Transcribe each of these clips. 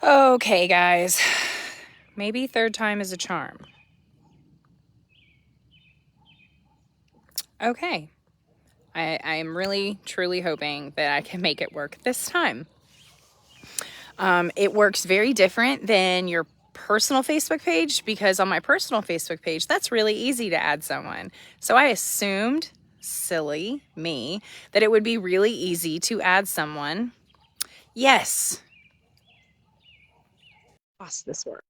Okay, guys. Maybe third time is a charm. Okay. I am really, truly hoping that I can make it work this time. It works very different than your personal Facebook page because on my personal Facebook page, that's really easy to add someone. So I assumed, silly me, that it would be really easy to add someone. Yes. This worked.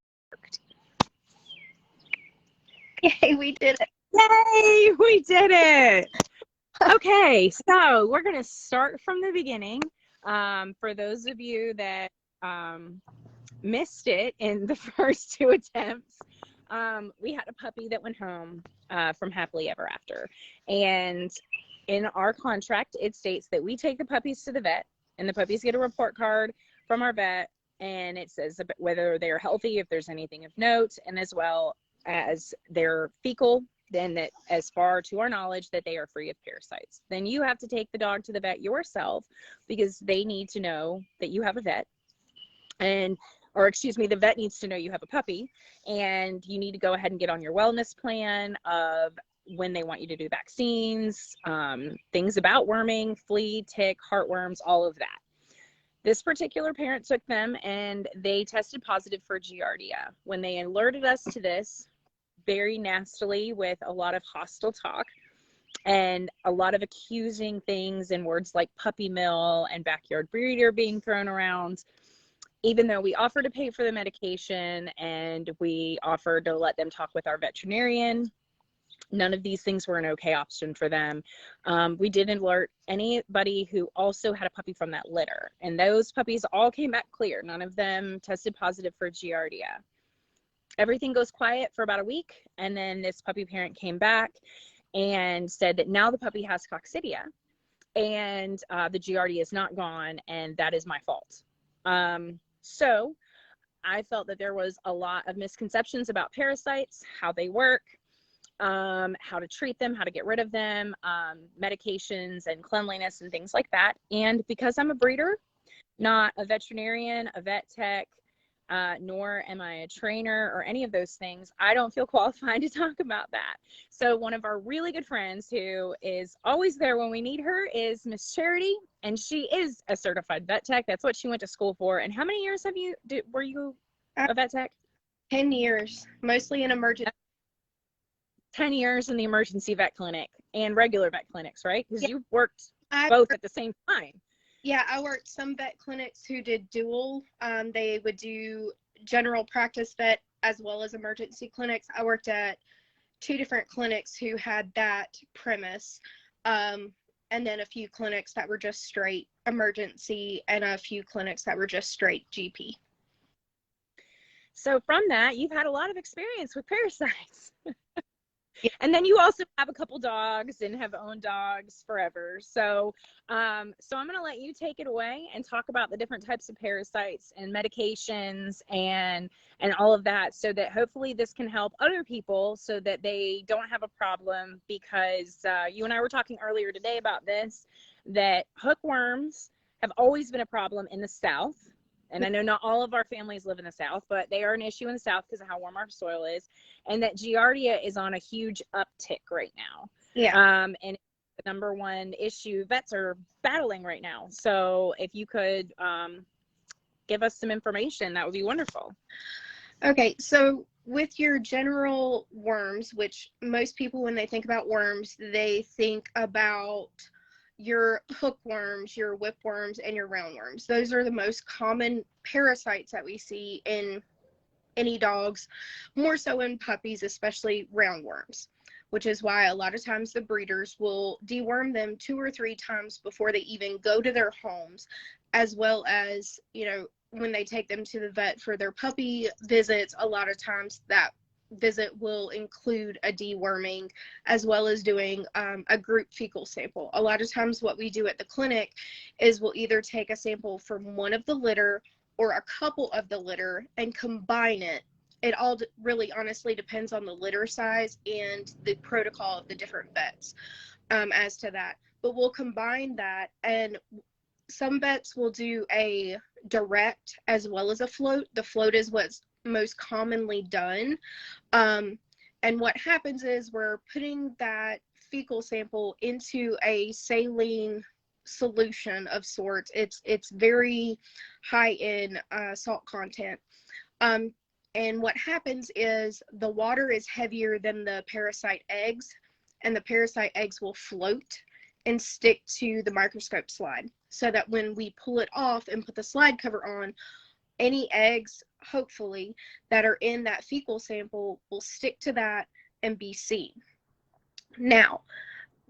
Yay, we did it. Yay, we did it. Okay, so we're going to start from the beginning. For those of you that missed it in the first two attempts, we had a puppy that went home from Happily Ever After. And in our contract, it states that we take the puppies to the vet, and the puppies get a report card from our vet, and it says whether they're healthy, if there's anything of note, and as well as their fecal, then that as far to our knowledge that they are free of parasites. Then you have to take the dog to the vet yourself because they need to know that you have a vet, and or excuse me, the vet needs to know you have a puppy, and you need to go ahead and get on your wellness plan of when they want you to do vaccines, things about worming, flea, tick, heartworms, all of that. This particular parent took them and they tested positive for Giardia. When they alerted us to this, very nastily with a lot of hostile talk and a lot of accusing things and words like puppy mill and backyard breeder being thrown around, even though we offered to pay for the medication and we offered to let them talk with our veterinarian, none of these things were an okay option for them. We did alert anybody who also had a puppy from that litter, and those puppies all came back clear. None of them tested positive for Giardia. Everything goes quiet for about a week, and then this puppy parent came back and said that now the puppy has Coccidia, and the Giardia is not gone, and that is my fault. So I felt that there was a lot of misconceptions about parasites, how they work, how to treat them, how to get rid of them, medications and cleanliness and things like that. And because I'm a breeder, not a veterinarian, a vet tech, nor am I a trainer or any of those things, I don't feel qualified to talk about that. So one of our really good friends who is always there when we need her is Miss Charity, and she is a certified vet tech. That's what she went to school for. And how many years were you a vet tech? 10 years, mostly in emergency. 10 years in the emergency vet clinic and regular vet clinics, right? Because Yeah, you worked both at the same time. Yeah, I worked some vet clinics who did dual. They would do general practice vet as well as emergency clinics. I worked at two different clinics who had that premise. And then a few clinics that were just straight emergency and a few clinics that were just straight GP. So from that, you've had a lot of experience with parasites. Yeah. And then you also have a couple dogs and have owned dogs forever. So I'm going to let you take it away and talk about the different types of parasites and medications and all of that, so that hopefully this can help other people so that they don't have a problem, because you and I were talking earlier today about this, that hookworms have always been a problem in the South. And I know not all of our families live in the South, but they are an issue in the South because of how warm our soil is. And that Giardia is on a huge uptick right now. Yeah. And it's the number one issue vets are battling right now. So if you could give us some information, that would be wonderful. Okay, so with your general worms, which most people, when they think about worms, they think about your hookworms, your whipworms, and your roundworms. Those are the most common parasites that we see in any dogs, more so in puppies, especially roundworms, which is why a lot of times the breeders will deworm them 2 or 3 times before they even go to their homes, as well as, when they take them to the vet for their puppy visits, a lot of times that visit will include a deworming as well as doing a group fecal sample. A lot of times what we do at the clinic is we'll either take a sample from one of the litter or a couple of the litter and combine it. It all really honestly depends on the litter size and the protocol of the different vets as to that. But we'll combine that, and some vets will do a direct as well as a float. The float is what's most commonly done. And what happens is we're putting that fecal sample into a saline solution of sorts. It's very high in salt content. And what happens is the water is heavier than the parasite eggs, and the parasite eggs will float and stick to the microscope slide, so that when we pull it off and put the slide cover on, any eggs, hopefully, that are in that fecal sample will stick to that and be seen. Now,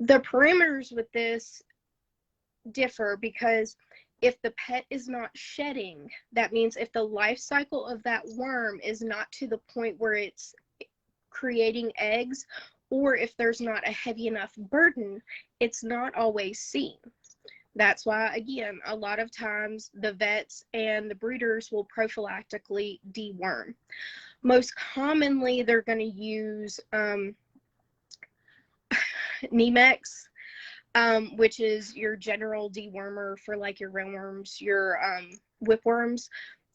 the parameters with this differ because if the pet is not shedding, that means if the life cycle of that worm is not to the point where it's creating eggs, or if there's not a heavy enough burden, it's not always seen. That's why, again, a lot of times the vets and the breeders will prophylactically deworm. Most commonly, they're going to use Nemex, which is your general dewormer for like your roundworms, your whipworms.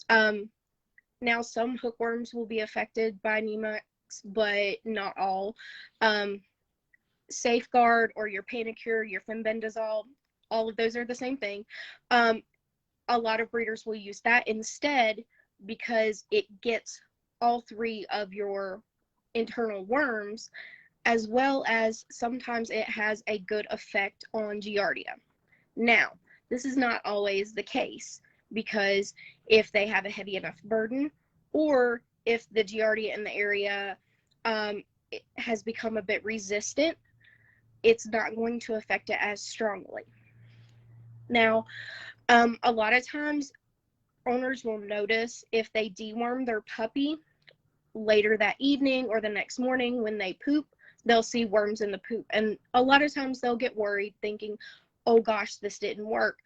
Now, some hookworms will be affected by Nemex, but not all. Safeguard or your Panicure, your fenbendazole, all of those are the same thing. A lot of breeders will use that instead because it gets all three of your internal worms, as well as sometimes it has a good effect on Giardia. Now, this is not always the case, because if they have a heavy enough burden, or if the Giardia in the area it has become a bit resistant, it's not going to affect it as strongly. Now, a lot of times owners will notice if they deworm their puppy later that evening or the next morning when they poop, they'll see worms in the poop. And a lot of times they'll get worried thinking, oh gosh, this didn't work.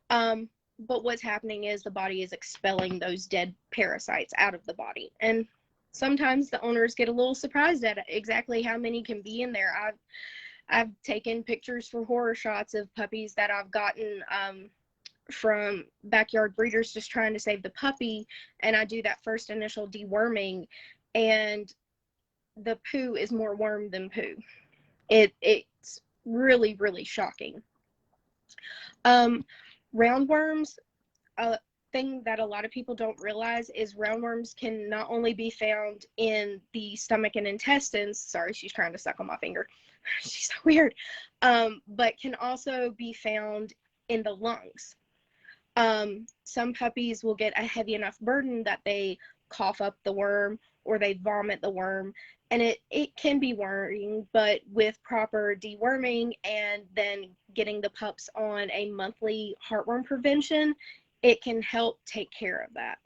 But what's happening is the body is expelling those dead parasites out of the body. And sometimes the owners get a little surprised at exactly how many can be in there. I've taken pictures for horror shots of puppies that I've gotten from backyard breeders just trying to save the puppy, and I do that first initial deworming, and the poo is more worm than poo. It's really, really shocking. Roundworms, a thing that a lot of people don't realize is roundworms can not only be found in the stomach and intestines. Sorry, she's trying to suck on my finger. She's so weird. But can also be found in the lungs. Some puppies will get a heavy enough burden that they cough up the worm or they vomit the worm, and it can be worrying, but with proper deworming and then getting the pups on a monthly heartworm prevention, it can help take care of that.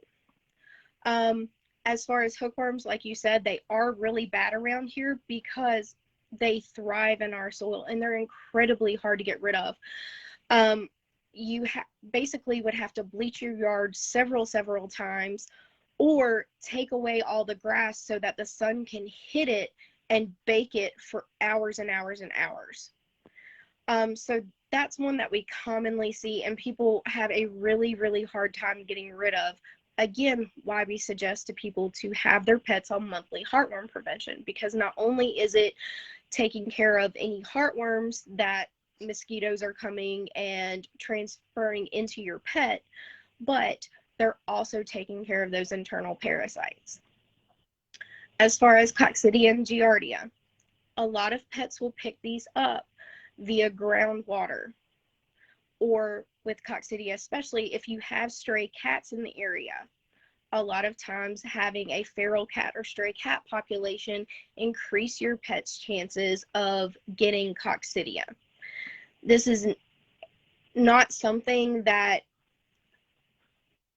As far as hookworms, like you said, they are really bad around here because they thrive in our soil and they're incredibly hard to get rid of. You basically would have to bleach your yard several times, or take away all the grass so that the sun can hit it and bake it for hours and hours and hours. So that's one that we commonly see and people have a really, really hard time getting rid of. Again, why we suggest to people to have their pets on monthly heartworm prevention, because not only is it taking care of any heartworms that mosquitoes are coming and transferring into your pet, but they're also taking care of those internal parasites. As far as Coccidian Giardia, a lot of pets will pick these up via groundwater, or with Coccidia, especially if you have stray cats in the area. A lot of times having a feral cat or stray cat population increase your pet's chances of getting Coccidia. This is not something that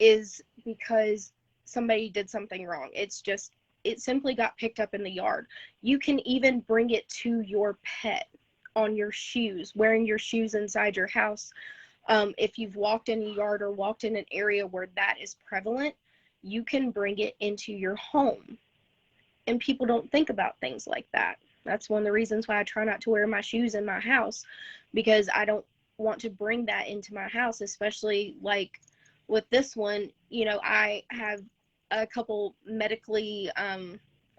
is because somebody did something wrong. It's just, it simply got picked up in the yard. You can even bring it to your pet on your shoes, wearing your shoes inside your house. If you've walked in a yard or walked in an area where that is prevalent, you can bring it into your home. And people don't think about things like that. That's one of the reasons why I try not to wear my shoes in my house, because I don't want to bring that into my house, especially like with this one, I have a couple medically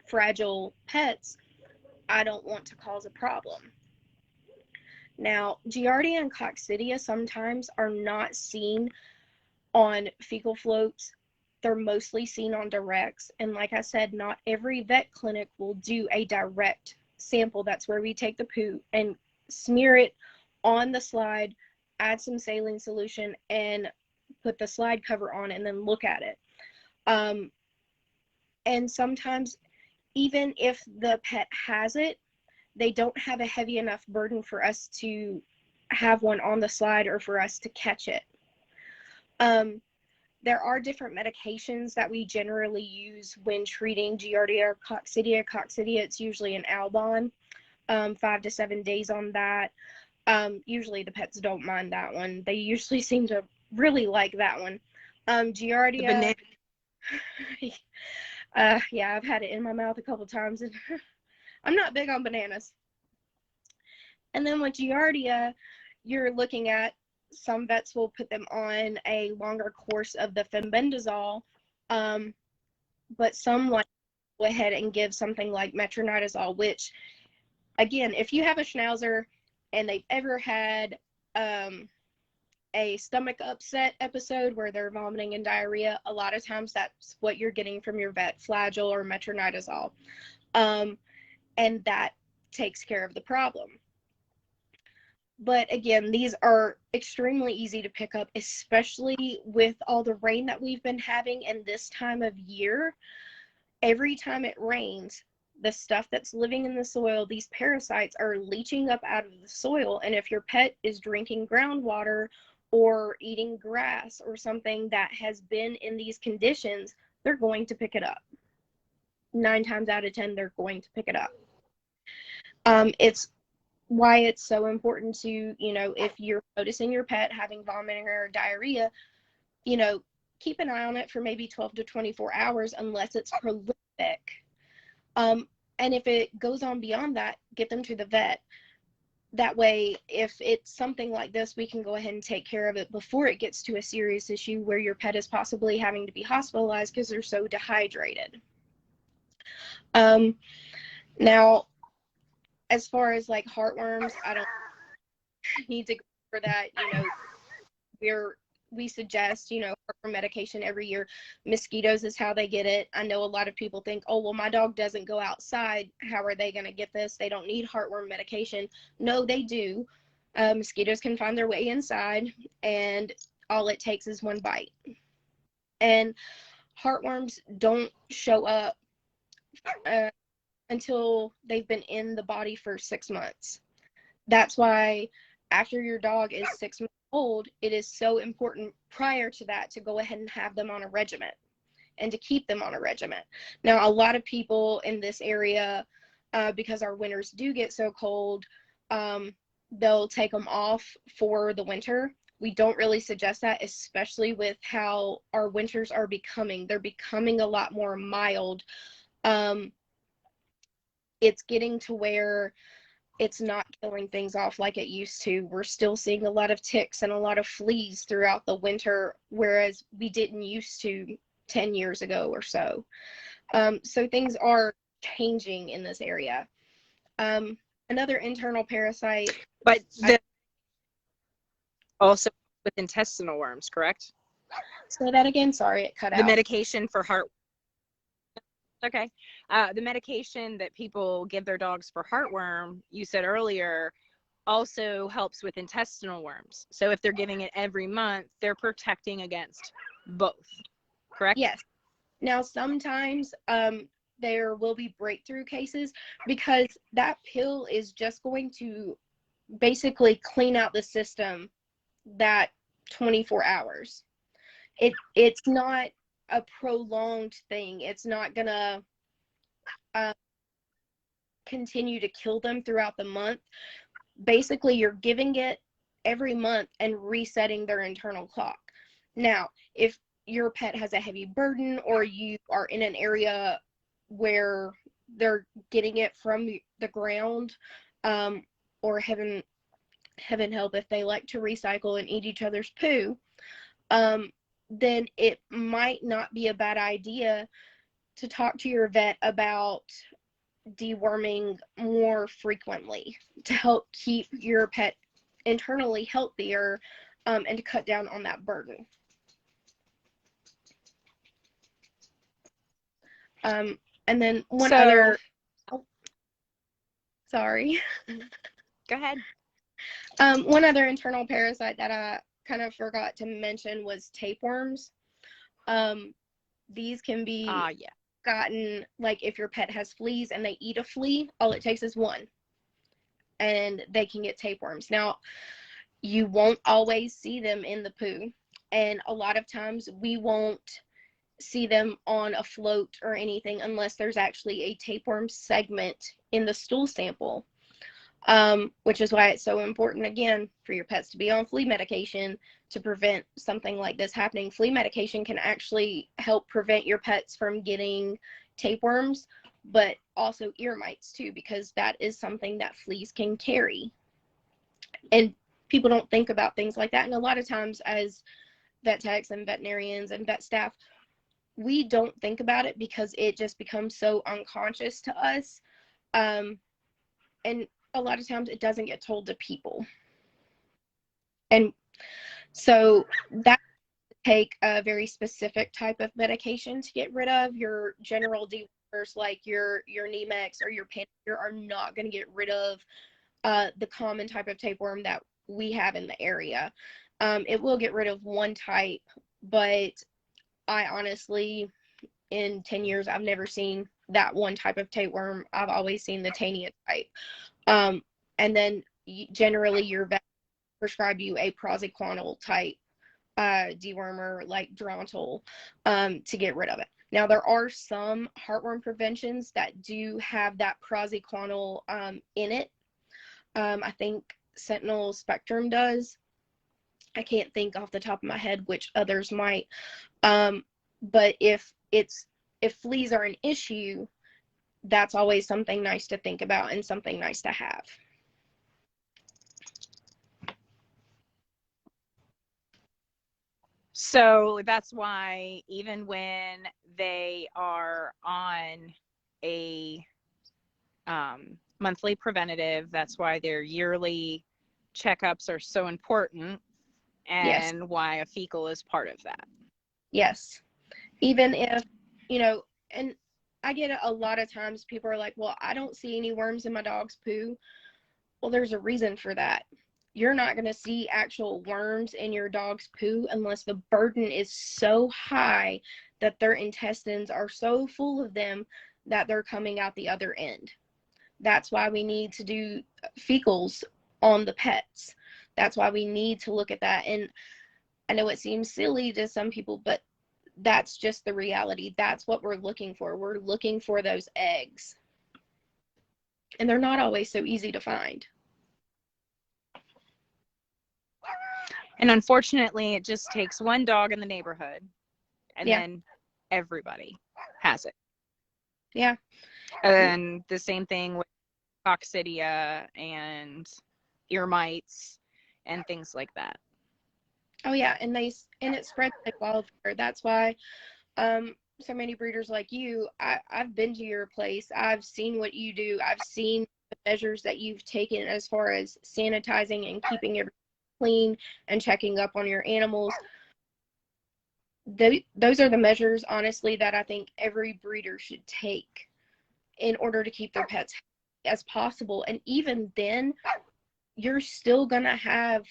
fragile pets. I don't want to cause a problem. Now, Giardia and Coccidia sometimes are not seen on fecal floats. They're mostly seen on directs. And like I said, not every vet clinic will do a direct sample. That's where we take the poo and smear it on the slide, add some saline solution, and put the slide cover on, and then look at it. And sometimes, even if the pet has it, they don't have a heavy enough burden for us to have one on the slide or for us to catch it. There are different medications that we generally use when treating Giardia or Coccidia. Coccidia, it's usually an Albon, 5 to 7 days on that. Usually the pets don't mind that one. They usually seem to really like that one. Giardia, yeah, I've had it in my mouth a couple times, and I'm not big on bananas. And then with Giardia, you're looking at, some vets will put them on a longer course of the fenbendazole, but some like go ahead and give something like metronidazole, which, again, if you have a Schnauzer and they've ever had a stomach upset episode where they're vomiting and diarrhea, a lot of times that's what you're getting from your vet, Flagyl or metronidazole. And that takes care of the problem. But again, these are extremely easy to pick up, especially with all the rain that we've been having. And this time of year, every time it rains, the stuff that's living in the soil, these parasites are leaching up out of the soil. And if your pet is drinking groundwater or eating grass or something that has been in these conditions, they're going to pick it up. 9 times out of 10, they're going to pick it up. It's why it's so important to, if you're noticing your pet having vomiting or diarrhea, keep an eye on it for maybe 12 to 24 hours unless it's prolific. And if it goes on beyond that, get them to the vet. That way, if it's something like this, we can go ahead and take care of it before it gets to a serious issue where your pet is possibly having to be hospitalized because they're so dehydrated. Now, as far as like heartworms, I don't need to go for that. We suggest, heartworm medication every year. Mosquitoes is how they get it. I know a lot of people think, oh, well, my dog doesn't go outside. How are they going to get this? They don't need heartworm medication. No, they do. Mosquitoes can find their way inside, and all it takes is one bite. And heartworms don't show up until they've been in the body for 6 months. That's why after your dog is 6 months old, it is so important prior to that to go ahead and have them on a regimen and to keep them on a regimen. Now, a lot of people in this area, because our winters do get so cold, they'll take them off for the winter. We don't really suggest that, especially with how our winters are becoming. They're becoming a lot more mild. It's getting to where it's not killing things off like it used to. We're still seeing a lot of ticks and a lot of fleas throughout the winter, whereas we didn't used to 10 years ago or so. So things are changing in this area. Another internal parasite. But also with intestinal worms, correct? Say that again. Sorry, it cut out. The medication for heart. Okay. The medication that people give their dogs for heartworm, you said earlier, also helps with intestinal worms. So if they're giving it every month, they're protecting against both, correct? Yes. Now, sometimes there will be breakthrough cases because that pill is just going to basically clean out the system that 24 hours. It's not a prolonged thing. It's not gonna continue to kill them throughout the month. Basically, you're giving it every month and resetting their internal clock. Now, if your pet has a heavy burden or you are in an area where they're getting it from the ground, or heaven help if they like to recycle and eat each other's poo, then it might not be a bad idea to talk to your vet about deworming more frequently to help keep your pet internally healthier, and to cut down on that burden. And then other, oh, sorry. Go ahead. One other internal parasite that I kind of forgot to mention was tapeworms. These can be gotten, like, if your pet has fleas and they eat a flea, all it takes is one, and they can get tapeworms. Now, you won't always see them in the poo, and a lot of times we won't see them on a float or anything unless there's actually a tapeworm segment in the stool sample, which is why it's so important, again, for your pets to be on flea medication to prevent something like this happening. Flea medication can actually help prevent your pets from getting tapeworms, but also ear mites too, because that is something that fleas can carry. And people don't think about things like that. And a lot of times as vet techs and veterinarians and vet staff, we don't think about it because it just becomes so unconscious to us. And a lot of times it doesn't get told to people. And so that take a very specific type of medication to get rid of. Your general dewormers like your Nemex or your Panair are not going to get rid of the common type of tapeworm that we have in the area. It will get rid of one type, but I honestly, in 10 years, I've never seen that one type of tapeworm. I've always seen the Tania type. And then generally your vet prescribe you a praziquantel type dewormer like Drontal to get rid of it. Now, there are some heartworm preventions that do have that praziquantel in it. I think Sentinel Spectrum does. I can't think off the top of my head which others might. But if fleas are an issue, that's always something nice to think about and something nice to have. So that's why even when they are on a monthly preventative, that's why their yearly checkups are so important, and yes, why a fecal is part of that. Yes. Even if, and I get it, a lot of times people are like, well, I don't see any worms in my dog's poo. Well, there's a reason for that. You're not going to see actual worms in your dog's poo unless the burden is so high that their intestines are so full of them that they're coming out the other end. That's why we need to do fecals on the pets. That's why we need to look at that. And I know it seems silly to some people, but that's just the reality. That's what we're looking for. We're looking for those eggs. And they're not always so easy to find. And unfortunately, it just takes one dog in the neighborhood, and then everybody has it. Yeah. And the same thing with Coccidia and ear mites and things like that. Oh yeah, and it spreads like wildfire. That's why so many breeders like you, I've been to your place. I've seen what you do. I've seen the measures that you've taken as far as sanitizing and keeping everything clean and checking up on your animals. Those are the measures, honestly, that I think every breeder should take in order to keep their pets as possible. And even then, you're still gonna have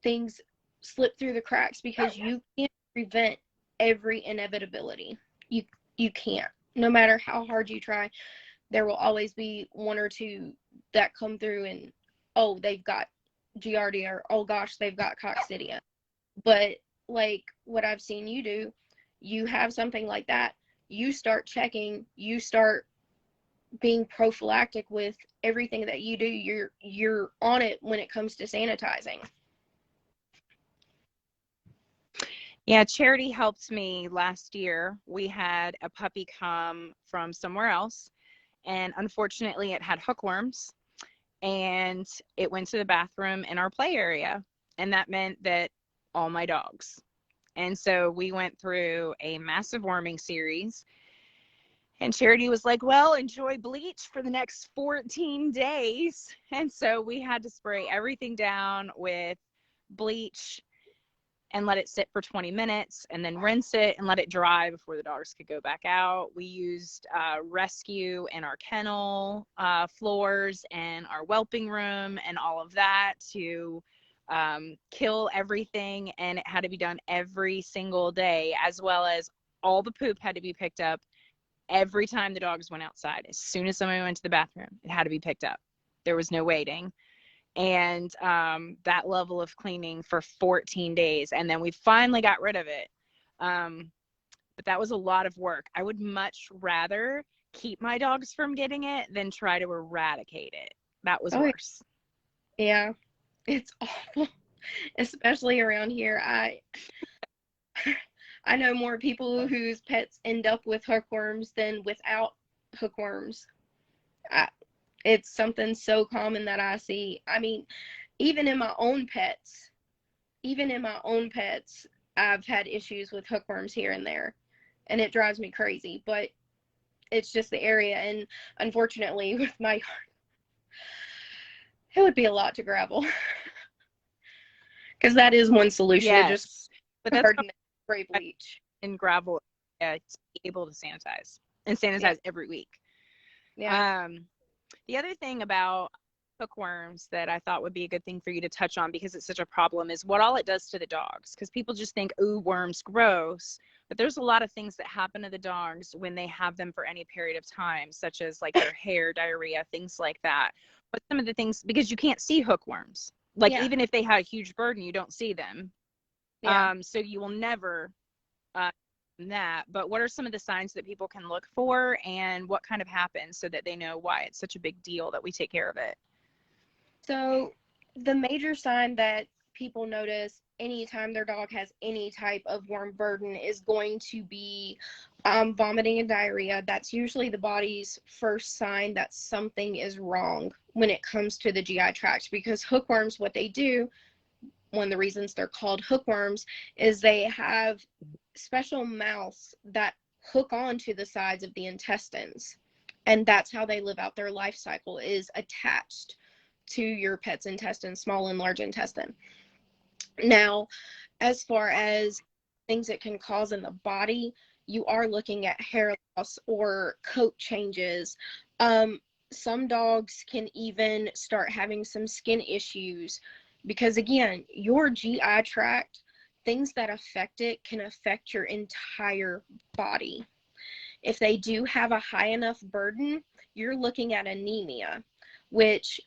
things slip through the cracks because you can't prevent every inevitability. You can't. No matter how hard you try, there will always be one or two that come through and, oh, they've got Giardia, or oh gosh, they've got Coccidia. But like what I've seen you do, you have something like that, you start checking, you start being prophylactic with everything that you do. You're on it when it comes to sanitizing. Yeah, Charity helped me last year. We had a puppy come from somewhere else, and unfortunately it had hookworms, and it went to the bathroom in our play area, and that meant that all my dogs And so we went through a massive worming series. And Charity was like, well, enjoy bleach for the next 14 days. And so we had to spray everything down with bleach and let it sit for 20 minutes and then rinse it and let it dry before the dogs could go back out. We used rescue in our kennel floors and our whelping room and all of that to kill everything. And it had to be done every single day, as well as all the poop had to be picked up every time the dogs went outside. As soon as somebody went to the bathroom, it had to be picked up. There was no waiting. And that level of cleaning for 14 days. And then we finally got rid of it. But that was a lot of work. I would much rather keep my dogs from getting it than try to eradicate it. That was worse. Yeah, it's awful, especially around here. I know more people whose pets end up with hookworms than without hookworms. It's something so common that I see. I mean, even in my own pets, I've had issues with hookworms here and there, and it drives me crazy, but it's just the area. And unfortunately, with my yard, it would be a lot to gravel, because that is one solution. Yes, just but that's spray bleach and gravel to be able to sanitize and sanitize every week. Yeah. The other thing about hookworms that I thought would be a good thing for you to touch on, because it's such a problem, is what all it does to the dogs. Because people just think, ooh, worms, gross. But there's a lot of things that happen to the dogs when they have them for any period of time, such as like their hair, diarrhea, things like that. But some of the things, because you can't see hookworms. Like even if they had a huge burden, you don't see them. Yeah. So you will never that. But what are some of the signs that people can look for, and what kind of happens so that they know why it's such a big deal that we take care of it? So the major sign that people notice anytime their dog has any type of worm burden is going to be vomiting and diarrhea. That's usually the body's first sign that something is wrong when it comes to the GI tract, because hookworms, what they do, one of the reasons they're called hookworms, is they have special mouths that hook onto the sides of the intestines, and that's how they live out their life cycle, is attached to your pet's intestine, small and large intestine. Now, as far as things it can cause in the body, you are looking at hair loss or coat changes. Some dogs can even start having some skin issues, because again, your GI tract, things that affect it can affect your entire body. If they do have a high enough burden, you're looking at anemia, which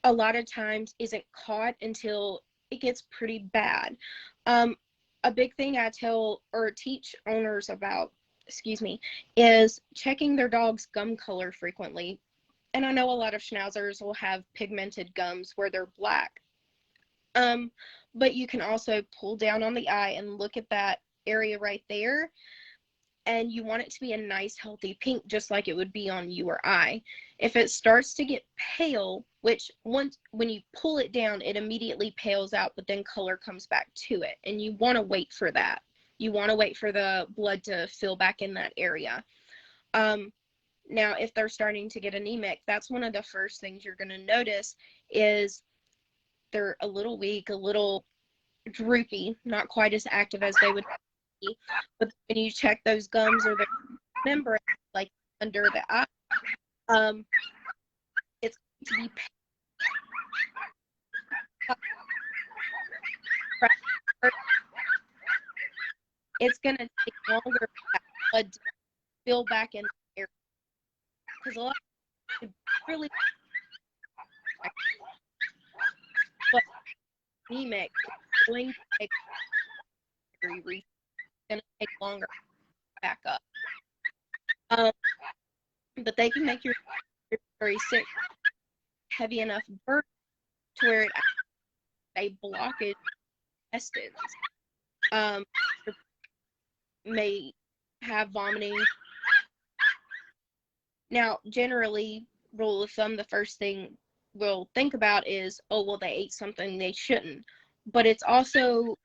a lot of times isn't caught until it gets pretty bad. A big thing I tell or teach owners about, is checking their dog's gum color frequently. And I know a lot of schnauzers will have pigmented gums where they're black. But you can also pull down on the eye and look at that area right there, and you want it to be a nice healthy pink, just like it would be on you or I. If it starts to get pale, which when you pull it down, it immediately pales out, but then color comes back to it, and you want to wait for that. You want to wait for the blood to fill back in that area. Now, if they're starting to get anemic, that's one of the first things you're going to notice is they're a little weak, a little droopy, not quite as active as they would be. But when you check those gums or the membrane, like under the eye, it's going to be it's going to take longer for that blood to fill back in the area, because a lot of really but anemic going to take going to take longer to back up. But they can make your very sick, heavy enough burden to where it a blockage intestines. May have vomiting. Now, generally, rule of thumb, the first thing we'll think about is, oh, well, they ate something they shouldn't. But it's also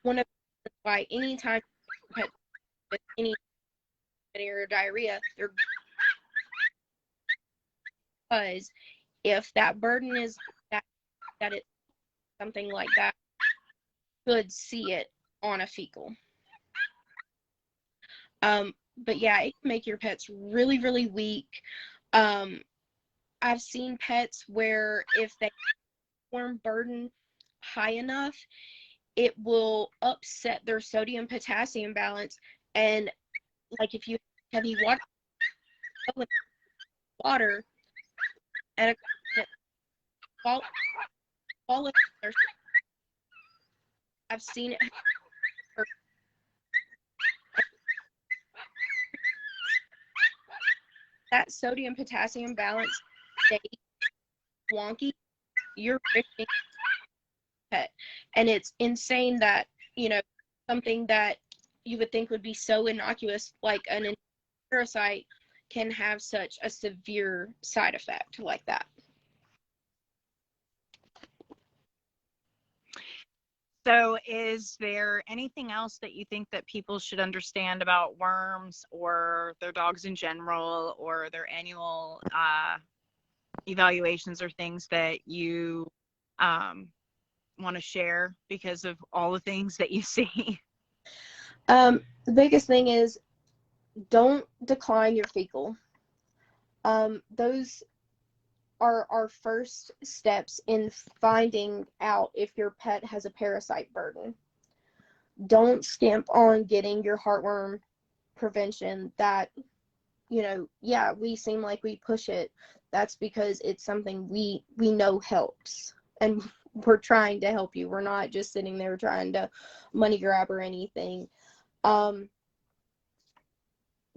one of why anytime pet with any or diarrhea, they're because if that burden is that it's something like that, could see it on a fecal. But yeah, it can make your pets really, really weak. I've seen pets where if they worm burden high enough, it will upset their sodium potassium balance. And like if you have heavy water and fall I've seen it. That sodium potassium balance stays wonky, you're risking pet. And it's insane that, something that you would think would be so innocuous, like an parasite, can have such a severe side effect like that. So is there anything else that you think that people should understand about worms or their dogs in general or their annual evaluations or things that you want to share because of all the things that you see? The biggest thing is don't decline your fecal. Those are our first steps in finding out if your pet has a parasite burden. Don't skimp on getting your heartworm prevention. That, yeah, we seem like we push it. That's because it's something we know helps, and we're trying to help you. We're not just sitting there trying to money grab or anything.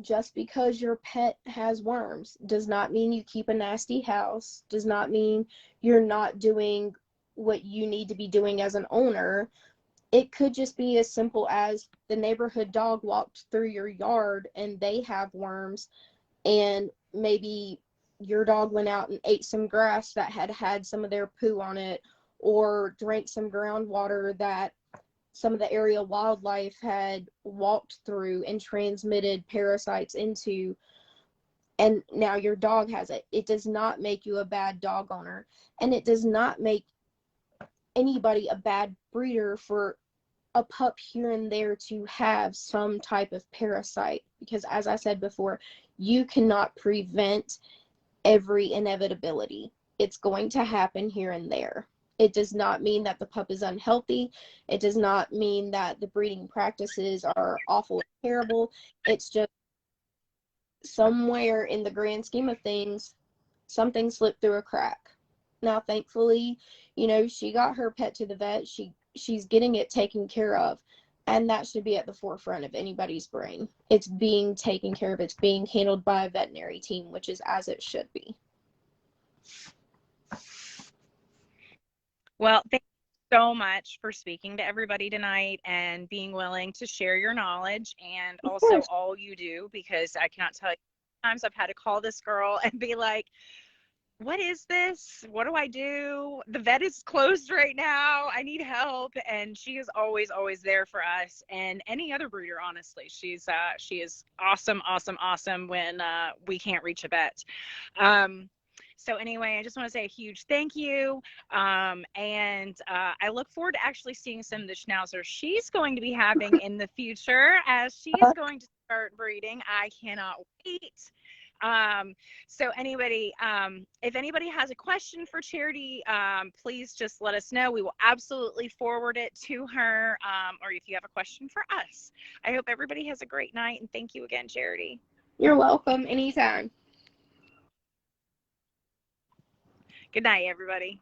Just because your pet has worms does not mean you keep a nasty house, does not mean you're not doing what you need to be doing as an owner. It could just be as simple as the neighborhood dog walked through your yard and they have worms, and maybe your dog went out and ate some grass that had some of their poo on it, or drank some groundwater that some of the area wildlife had walked through and transmitted parasites into, and now your dog has it. It does not make you a bad dog owner, and it does not make anybody a bad breeder for a pup here and there to have some type of parasite, because as I said before, you cannot prevent every inevitability. It's going to happen here and there. It does not mean that the pup is unhealthy. It does not mean that the breeding practices are awful and terrible. It's just somewhere in the grand scheme of things, something slipped through a crack. Now, thankfully, she got her pet to the vet. She's getting it taken care of. And that should be at the forefront of anybody's brain. It's being taken care of. It's being handled by a veterinary team, which is as it should be. Well, thank you so much for speaking to everybody tonight and being willing to share your knowledge and also all you do, because I cannot tell you how many times I've had to call this girl and be like, what is this? What do I do? The vet is closed right now. I need help. And she is always, always there for us and any other breeder, honestly. She is awesome, awesome, awesome when we can't reach a vet. So anyway, I just want to say a huge thank you. And I look forward to actually seeing some of the schnauzers she's going to be having in the future as she's going to start breeding. I cannot wait. So if anybody has a question for Charity, please just let us know. We will absolutely forward it to her. Or if you have a question for us. I hope everybody has a great night, and thank you again, Charity. You're welcome. Anytime. Good night, everybody.